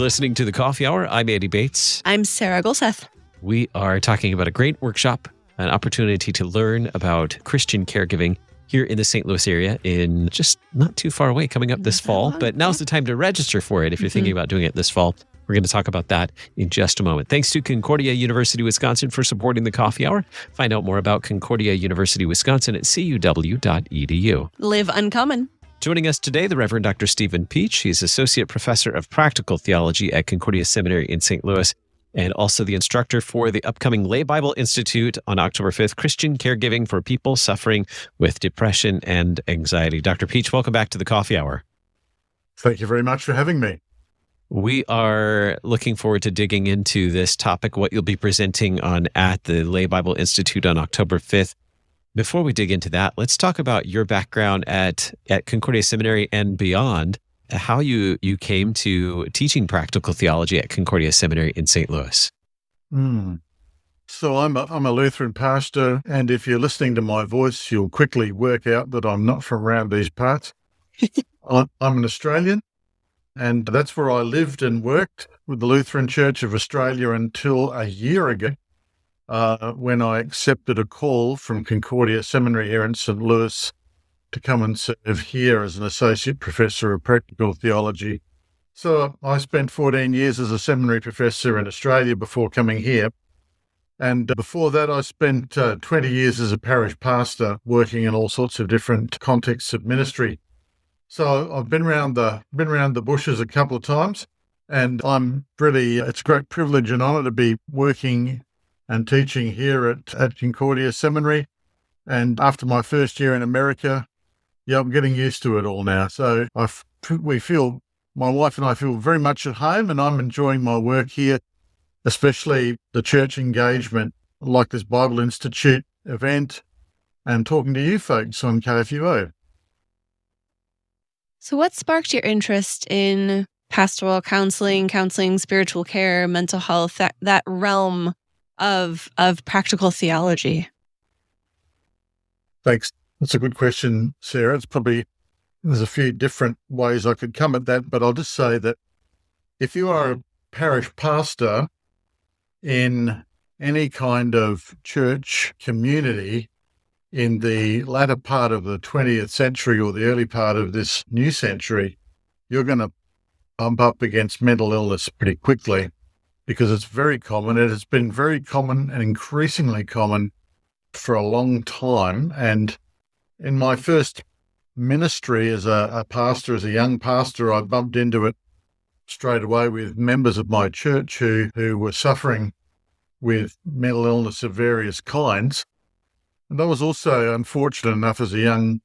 listening to The Coffee Hour. I'm Andy Bates. I'm Sarah Golseth. We are talking about a great workshop, an opportunity to learn about Christian caregiving here in the St. Louis area in just not too far away, coming up this fall. But now's the time to register for it if you're thinking about doing it this fall. We're going to talk about that in just a moment. Thanks to Concordia University, Wisconsin for supporting the Coffee Hour. Find out more about Concordia University, Wisconsin at cuw.edu. Live uncommon. Joining us today, the Reverend Dr. Stephen Pietsch. He's Associate Professor of Practical Theology at Concordia Seminary in St. Louis, and also the instructor for the upcoming Lay Bible Institute on October 5th, Christian Caregiving for People Suffering with Depression and Anxiety. Dr. Pietsch, welcome back to the Coffee Hour. Thank you very much for having me. We are looking forward to digging into this topic, what you'll be presenting on at the Lay Bible Institute on October 5th. Before we dig into that, let's talk about your background at Concordia Seminary and beyond, how you came to teaching practical theology at Concordia Seminary in St. Louis. So I'm a Lutheran pastor, and if you're listening to my voice, you'll quickly work out that I'm not from around these parts. I'm an Australian, and that's where I lived and worked with the Lutheran Church of Australia until a year ago, when I accepted a call from Concordia Seminary here in St. Louis to come and serve here as an Associate Professor of Practical Theology. So I spent 14 years as a seminary professor in Australia before coming here. And before that, I spent 20 years as a parish pastor working in all sorts of different contexts of ministry. So I've been around the bushes a couple of times, and it's a great privilege and honor to be working and teaching here at Concordia Seminary. And after my first year in America, I'm getting used to it all now. So my wife and I feel very much at home, and I'm enjoying my work here, especially the church engagement, like this Bible Institute event, and talking to you folks on KFUO. So what sparked your interest in pastoral counseling, spiritual care, mental health, that realm of practical theology? Thanks. That's a good question, Sarah. There's a few different ways I could come at that, but I'll just say that if you are a parish pastor in any kind of church community in the latter part of the 20th century or the early part of this new century, you're going to bump up against mental illness pretty quickly, because it's very common. It has been very common and increasingly common for a long time. And in my first ministry as a pastor, as a young pastor, I bumped into it straight away with members of my church who were suffering with mental illness of various kinds. And I was also unfortunate enough as a young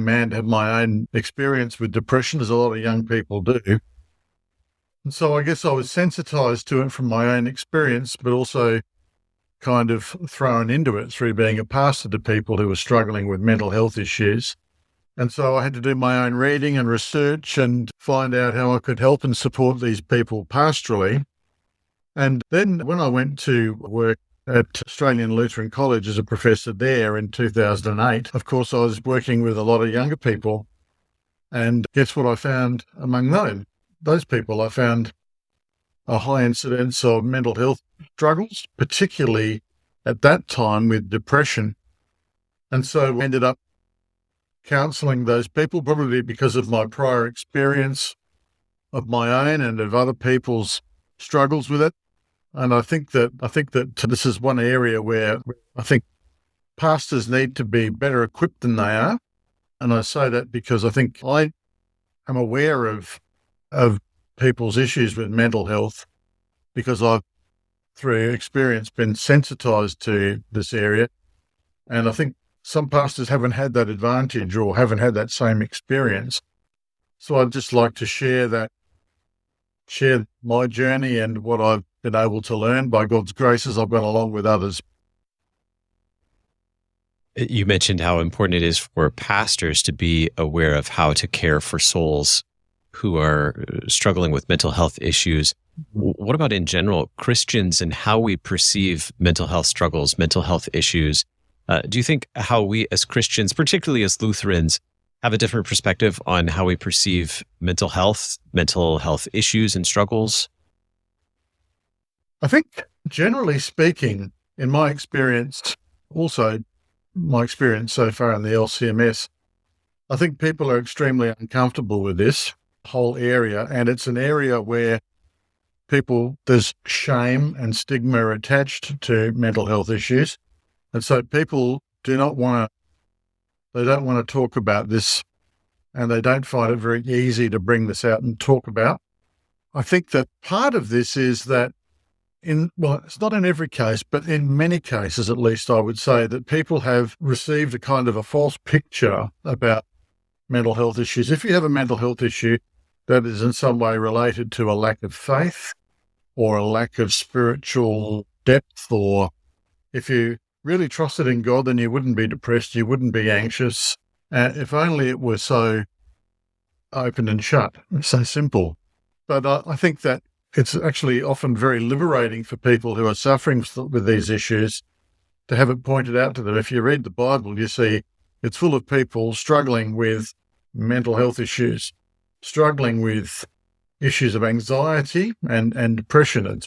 man to have my own experience with depression, as a lot of young people do. And so I guess I was sensitized to it from my own experience, but also kind of thrown into it through being a pastor to people who were struggling with mental health issues. And so I had to do my own reading and research and find out how I could help and support these people pastorally. And then when I went to work at Australian Lutheran College as a professor there in 2008, of course, I was working with a lot of younger people. And guess what I found among those people? I found a high incidence of mental health struggles, particularly at that time with depression. And so I ended up counseling those people, probably because of my prior experience of my own and of other people's struggles with it. And I think that this is one area where I think pastors need to be better equipped than they are. And I say that because I think I am aware of people's issues with mental health, because I've, through experience, been sensitized to this area. And I think some pastors haven't had that advantage or haven't had that same experience. So I'd just like to share my journey and what I've been able to learn by God's grace as I've gone along with others. You mentioned how important it is for pastors to be aware of how to care for souls who are struggling with mental health issues. What about in general, Christians and how we perceive mental health struggles, mental health issues? Do you think how we as Christians, particularly as Lutherans, have a different perspective on how we perceive mental health issues and struggles? I think, generally speaking, in my experience, also my experience so far in the LCMS, I think people are extremely uncomfortable with this whole area, and it's an area where there's shame and stigma attached to mental health issues. And so people they don't want to talk about this, and they don't find it very easy to bring this out and talk about. I think that part of this is that it's not in every case, but in many cases, at least, I would say that people have received a kind of a false picture about mental health issues. If you have a mental health issue that is in some way related to a lack of faith or a lack of spiritual depth, or if you really trusted in God, then you wouldn't be depressed, you wouldn't be anxious. If only it were so open and shut, so simple. But I think that it's actually often very liberating for people who are suffering with these issues to have it pointed out to them. If you read the Bible, you see it's full of people struggling with mental health issues, struggling with issues of anxiety and depression.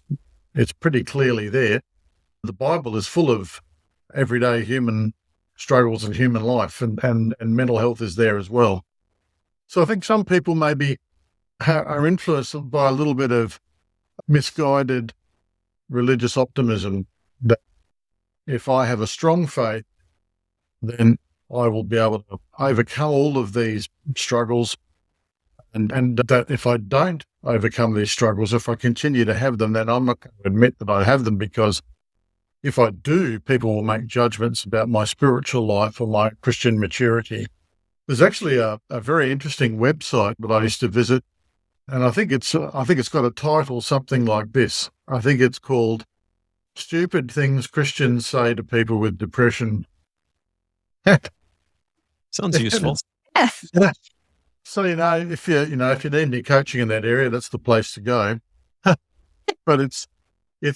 It's pretty clearly there. The Bible is full of everyday human struggles in human life, and mental health is there as well. So I think some people maybe are influenced by a little bit of misguided religious optimism that if I have a strong faith, then I will be able to overcome all of these struggles, and that if I don't overcome these struggles, if I continue to have them, then I'm not going to admit that I have them, because if I do, people will make judgments about my spiritual life or my Christian maturity. There's actually a very interesting website that I used to visit, and I think it's got a title something like this. I think it's called "Stupid Things Christians Say to People with Depression." Sounds useful. Yes. So if you need any coaching in that area, that's the place to go. But it's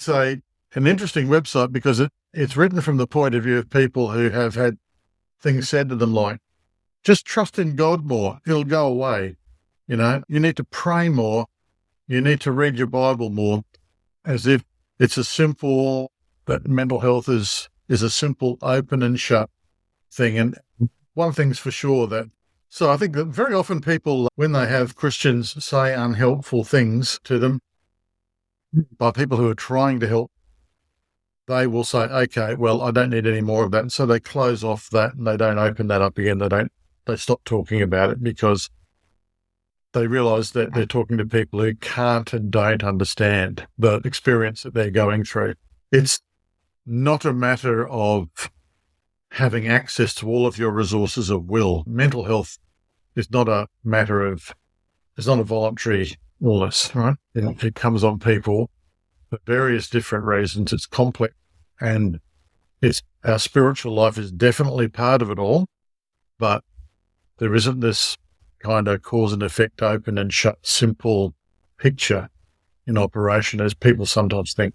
an interesting website because it's written from the point of view of people who have had things said to them like, just trust in God more, it'll go away. You need to pray more, you need to read your Bible more, as if it's that mental health is a simple open and shut thing. And one thing's for sure, so I think that very often people, when they have Christians say unhelpful things to them by people who are trying to help, they will say, okay, well, I don't need any more of that. And so they close off that and they don't open that up again. They stop talking about it because they realise that they're talking to people who can't and don't understand the experience that they're going through. It's not a matter of having access to all of your resources of will. Mental health is not a matter of, it's not a voluntary illness, right? It comes on people for various different reasons. It's complex, and our spiritual life is definitely part of it all, but there isn't this kind of cause and effect, open and shut, simple picture in operation as people sometimes think.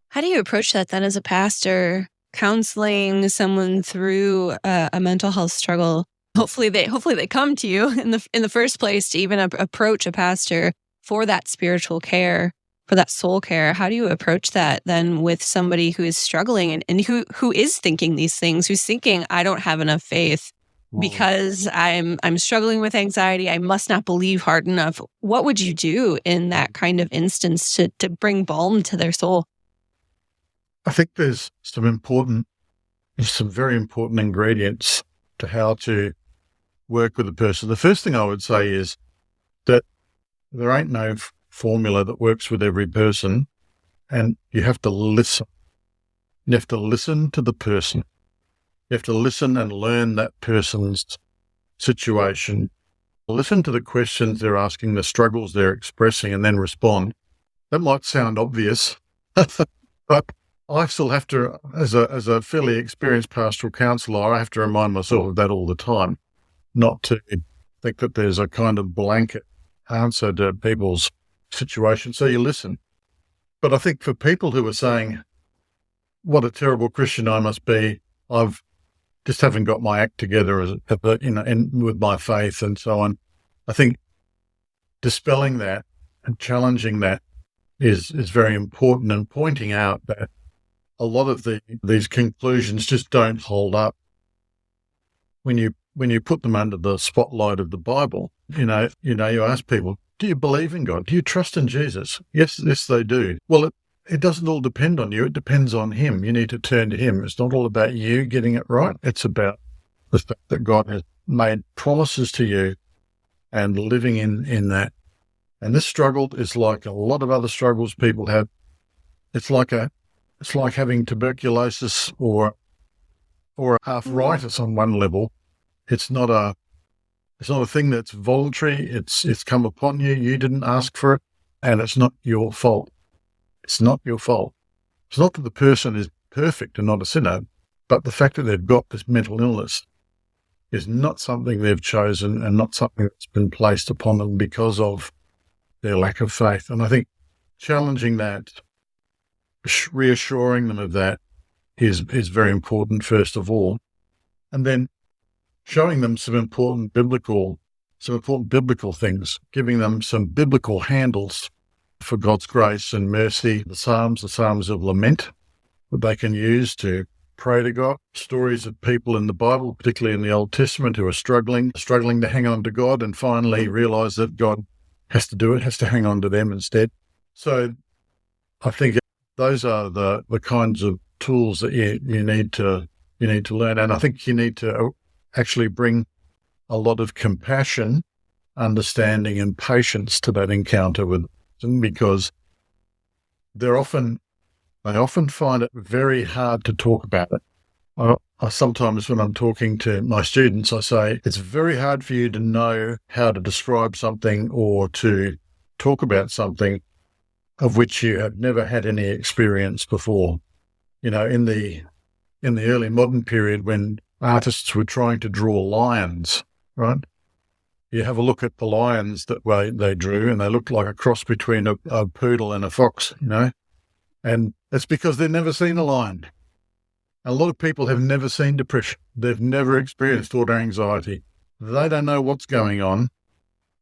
How do you approach that then as a pastor, counseling someone through a mental health struggle? Hopefully they come to you in the first place to even approach a pastor for that spiritual care, for that soul care. How do you approach that then with somebody who is struggling and who is thinking these things, who's thinking, I don't have enough faith because I'm struggling with anxiety, I must not believe hard enough? What would you do in that kind of instance to bring balm to their soul? I think there's some very important ingredients to how to work with a person. The first thing I would say is that there ain't no formula that works with every person, and you have to listen. You have to listen to the person. You have to listen and learn that person's situation. Listen to the questions they're asking, the struggles they're expressing, and then respond. That might sound obvious, but I still have to, as a fairly experienced pastoral counsellor, I have to remind myself of that all the time, not to think that there's a kind of blanket answer to people's situation. So you listen. But I think for people who are saying, what a terrible Christian I must be, I've just haven't got my act together with my faith and so on. I think dispelling that and challenging that is very important, and pointing out that a lot of these conclusions just don't hold up when you put them under the spotlight of the Bible. You ask people, do you believe in God? Do you trust in Jesus? Yes, they do. Well, it doesn't all depend on you. It depends on him. You need to turn to him. It's not all about you getting it right. It's about the fact that God has made promises to you and living in that. And this struggle is like a lot of other struggles people have. It's like having tuberculosis or arthritis on one level. It's not a thing that's voluntary. It's come upon you. You didn't ask for it, and it's not your fault. It's not your fault. It's not that the person is perfect and not a sinner, but the fact that they've got this mental illness is not something they've chosen and not something that's been placed upon them because of their lack of faith. And I think challenging that, reassuring them of that is very important, first of all. And then showing them some important biblical things, giving them some biblical handles for God's grace and mercy, the Psalms of lament that they can use to pray to God, stories of people in the Bible, particularly in the Old Testament, who are struggling to hang on to God and finally realize that God has to hang on to them instead. So I think those are the kinds of tools that you need to learn. And I think you need to actually bring a lot of compassion, understanding, and patience to that encounter with them, because they often find it very hard to talk about it. I sometimes, when I'm talking to my students, I say, it's very hard for you to know how to describe something or to talk about something of which you have never had any experience before. In the early modern period, when artists were trying to draw lions, right? You have a look at the lions that they drew, and they looked like a cross between a poodle and a fox, and it's because they've never seen a lion. A lot of people have never seen depression. They've never experienced thought or anxiety. They don't know what's going on,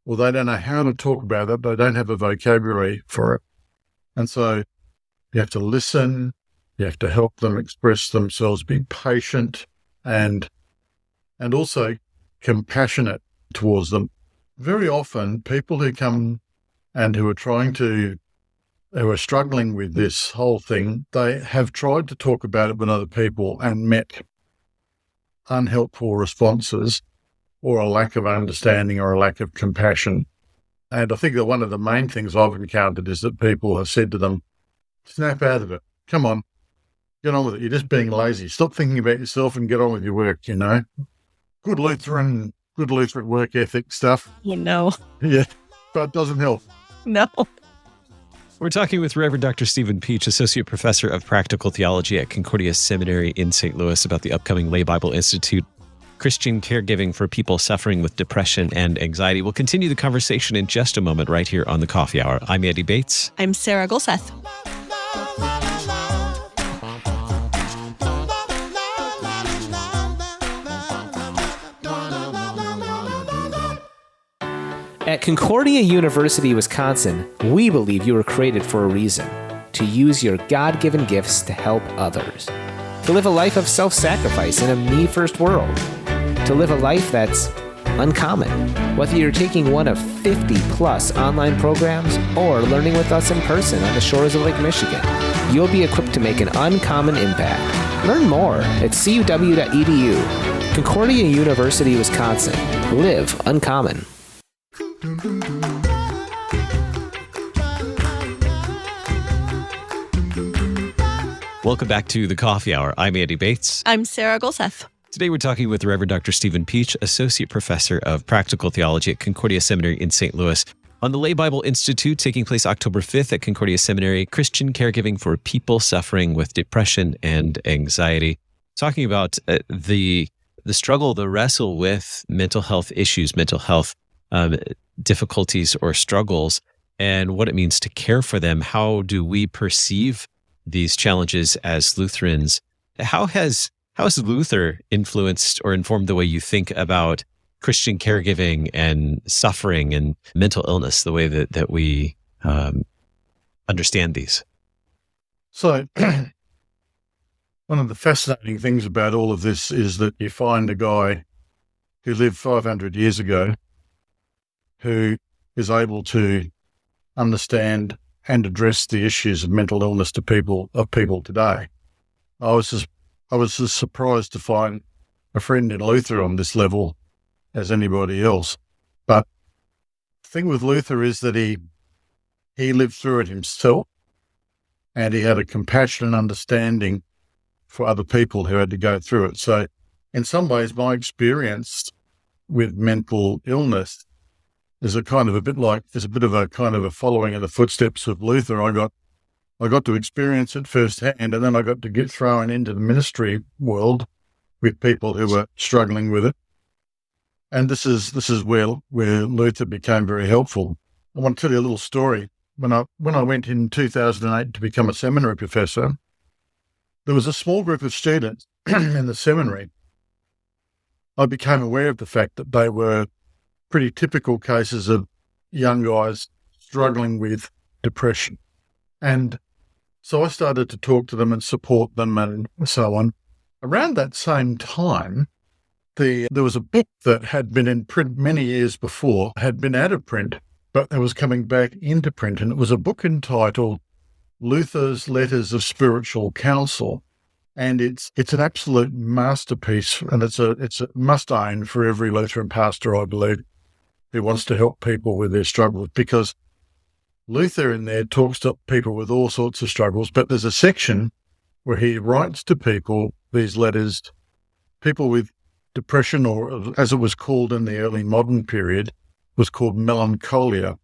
or they don't know how to talk about it. They don't have a vocabulary for it. And so you have to listen, you have to help them express themselves, be patient, and also compassionate towards them. Very often, people who come and who are struggling with this whole thing, they have tried to talk about it with other people and met unhelpful responses, or a lack of understanding, or a lack of compassion. And I think that one of the main things I've encountered is that people have said to them, snap out of it. Come on, get on with it. You're just being lazy. Stop thinking about yourself and get on with your work, Good Lutheran work ethic stuff. You know. Yeah, but it doesn't help. No. We're talking with Reverend Dr. Stephen Pietsch, Associate Professor of Practical Theology at Concordia Seminary in St. Louis, about the upcoming Lay Bible Institute, Christian Caregiving for People Suffering with Depression and Anxiety. We'll continue the conversation in just a moment right here on the Coffee Hour. I'm Andy Bates. I'm Sarah Gulseth. At Concordia University, Wisconsin, we believe you were created for a reason: to use your God-given gifts to help others, to live a life of self-sacrifice in a me-first world, to live a life that's uncommon. Whether you're taking one of 50-plus online programs or learning with us in person on the shores of Lake Michigan, you'll be equipped to make an uncommon impact. Learn more at cuw.edu. Concordia University, Wisconsin. Live uncommon. Welcome back to the Coffee Hour. I'm Andy Bates. I'm Sarah Gulseth. Today we're talking with Reverend Dr. Stephen Pietsch, Associate Professor of Practical Theology at Concordia Seminary in St. Louis, on the Lay Bible Institute taking place October 5th at Concordia Seminary, Christian Caregiving for People Suffering with Depression and Anxiety. Talking about the struggle, the wrestle with mental health issues, mental health difficulties or struggles, and what it means to care for them. How do we perceive these challenges as Lutherans? How has How has Luther influenced or informed the way you think about Christian caregiving and suffering and mental illness, the way that we understand these? So one of the fascinating things about all of this is that you find a guy who lived 500 years ago who is able to understand and address the issues of mental illness to people today. I was as surprised to find a friend in Luther on this level as anybody else. But the thing with Luther is that he lived through it himself, and he had a compassion and understanding for other people who had to go through it. So in some ways, my experience with mental illness is a bit of a kind of a following in the footsteps of Luther. I got to experience it firsthand, and then I got to get thrown into the ministry world with people who were struggling with it. And this is where Luther became very helpful. I want to tell you a little story. When I went in 2008 to become a seminary professor, there was a small group of students in the seminary. I became aware of the fact that they were pretty typical cases of young guys struggling with depression. And so I started to talk to them and support them and so on. Around that same time, there was a book that had been in print many years before, had been out of print, but it was coming back into print. And it was a book entitled Luther's Letters of Spiritual Counsel. And it's an absolute masterpiece, and it's a must-own for every Lutheran pastor, I believe, who wants to help people with their struggles, because Luther in there talks to people with all sorts of struggles, but there's a section where he writes to people these letters, people with depression, or as it was called in the early modern period, was called melancholia.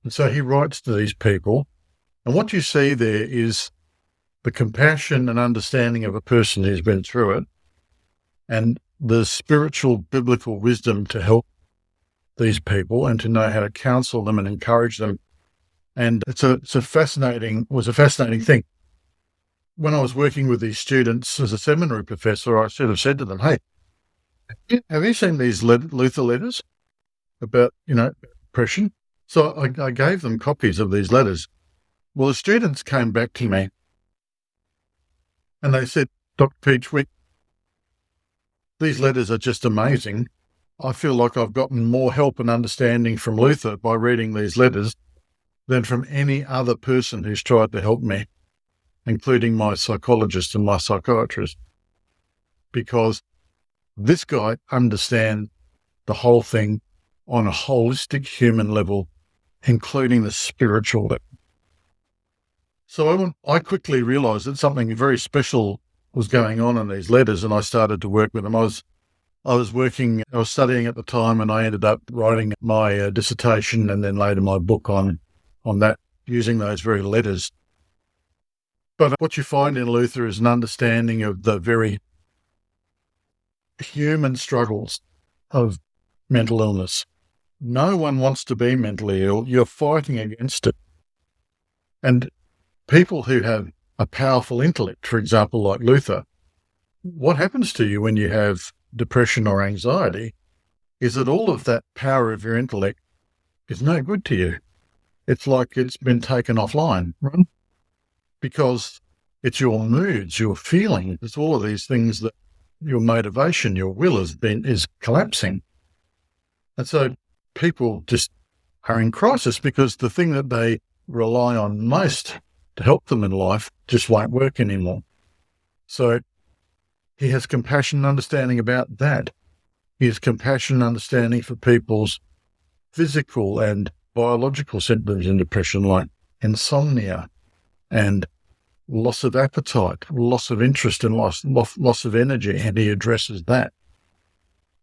And so he writes to these people, and what you see there is the compassion and understanding of a person who's been through it, and the spiritual biblical wisdom to help these people and to know how to counsel them and encourage them. And it was a fascinating thing. When I was working with these students as a seminary professor, I sort of said to them, hey, have you seen these Luther letters about, depression? So I gave them copies of these letters. Well, the students came back to me and they said, Dr. Pietsch, these letters are just amazing. I feel like I've gotten more help and understanding from Luther by reading these letters than from any other person who's tried to help me, including my psychologist and my psychiatrist, because this guy understands the whole thing on a holistic human level, including the spiritual level. So I quickly realized that something very special was going on in these letters, and I started to work with them. I was studying at the time, and I ended up writing my dissertation and then later my book on that, using those very letters. But what you find in Luther is an understanding of the very human struggles of mental illness. No one wants to be mentally ill. You're fighting against it. And people who have a powerful intellect, for example, like Luther, what happens to you when you have depression or anxiety is that all of that power of your intellect is no good to you. It's like it's been taken offline, right? Because it's your moods, your feelings, it's all of these things that your motivation, your will is collapsing. And so people just are in crisis because the thing that they rely on most to help them in life just won't work anymore. So he has compassion and understanding about that. He has compassion and understanding for people's physical and biological symptoms in depression, like insomnia and loss of appetite, loss of interest and loss of energy, and he addresses that.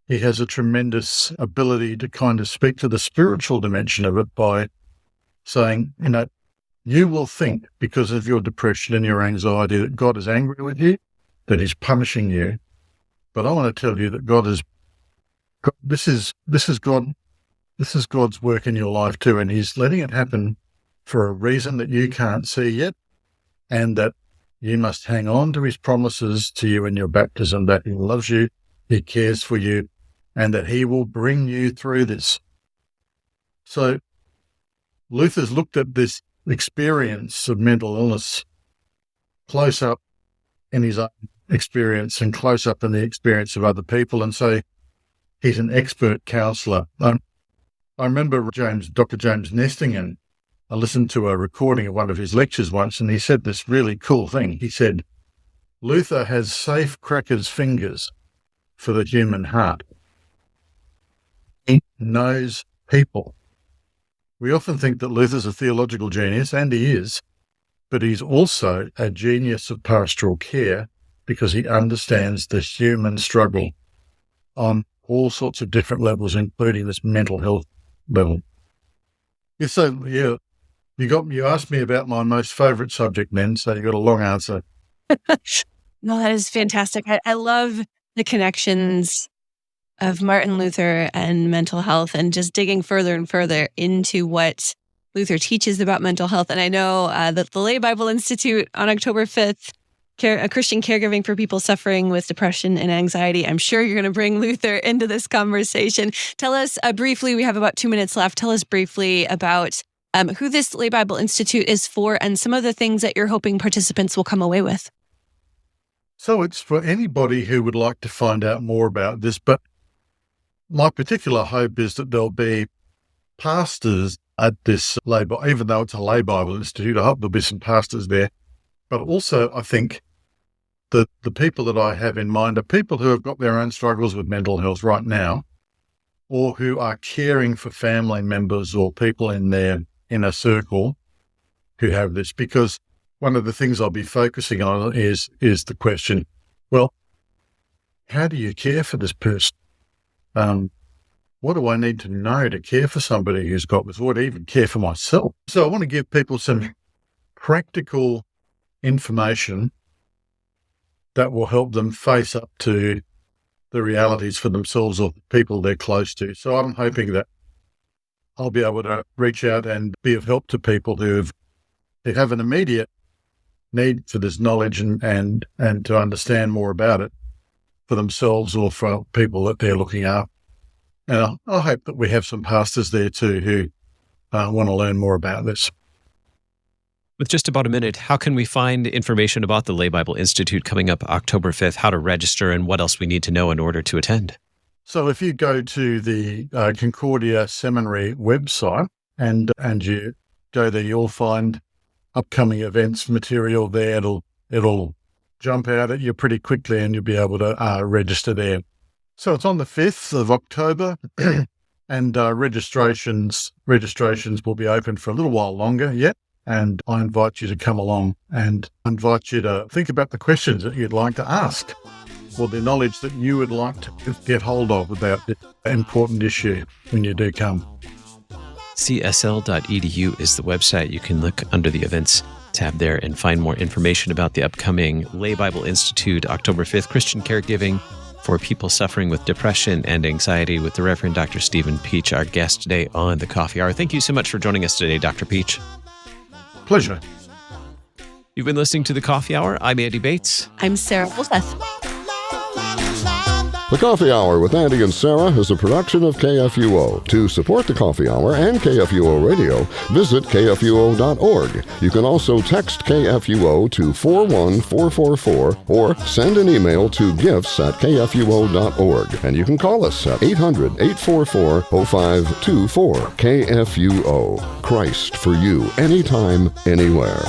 He has a tremendous ability to kind of speak to the spiritual dimension of it by saying, you will think because of your depression and your anxiety that God is angry with you, that he's punishing you. But I want to tell you that this is God's work in your life too, and he's letting it happen for a reason that you can't see yet, and that you must hang on to his promises to you in your baptism, that he loves you, he cares for you, and that he will bring you through this. So Luther's looked at this experience of mental illness close up in his own experience and close up in the experience of other people, and so he's an expert counsellor. I remember Dr. James Nestingen. I listened to a recording of one of his lectures once, and he said this really cool thing. He said, Luther has safe cracker's fingers for the human heart. He knows people. We often think that Luther's a theological genius, and he is, but he's also a genius of pastoral care because he understands the human struggle on all sorts of different levels, including this mental health level. You asked me about my most favourite subject then, so you got a long answer. No, that is fantastic. I love the connections of Martin Luther and mental health, and just digging further and further into what Luther teaches about mental health. And I know that the Lay Bible Institute on October 5th, a Christian caregiving for people suffering with depression and anxiety. I'm sure you're going to bring Luther into this conversation. Tell us briefly, we have about 2 minutes left. Tell us briefly about who this Lay Bible Institute is for and some of the things that you're hoping participants will come away with. So it's for anybody who would like to find out more about this, but my particular hope is that there'll be pastors at this Lay Bible, even though it's a Lay Bible Institute. I hope there'll be some pastors there. But also, I think the people that I have in mind are people who have got their own struggles with mental health right now, or who are caring for family members or people in their inner circle who have this. Because one of the things I'll be focusing on is the question, well, how do you care for this person? What do I need to know to care for somebody who's got this, or to even care for myself? So I want to give people some practical information that will help them face up to the realities for themselves or the people they're close to. So I'm hoping that I'll be able to reach out and be of help to people who have an immediate need for this knowledge and to understand more about it for themselves or for people that they're looking after. And I hope that we have some pastors there too who want to learn more about this. With just about a minute, how can we find information about the Lay Bible Institute coming up October 5th, how to register, and what else we need to know in order to attend? So if you go to the Concordia Seminary website and you go there, you'll find upcoming events material there. It'll jump out at you pretty quickly and you'll be able to register there. So it's on the 5th of October and registrations will be open for a little while longer yet. And I invite you to come along and invite you to think about the questions that you'd like to ask or the knowledge that you would like to get hold of about this important issue when you do come. CSL.edu is the website. You can look under the events tab there and find more information about the upcoming Lay Bible Institute, October 5th, Christian Caregiving for people suffering with depression and anxiety, with the Reverend Dr. Stephen Pietsch, our guest today on the Coffee Hour. Thank you so much for joining us today, Dr. Pietsch. Pleasure. You've been listening to The Coffee Hour. I'm Andy Bates. I'm Sarah Wolfeth. The Coffee Hour with Andy and Sarah is a production of KFUO. To support The Coffee Hour and KFUO Radio, visit KFUO.org. You can also text KFUO to 41444 or send an email to gifts@KFUO.org. And you can call us at 800-844-0524. KFUO. Christ for you, anytime, anywhere.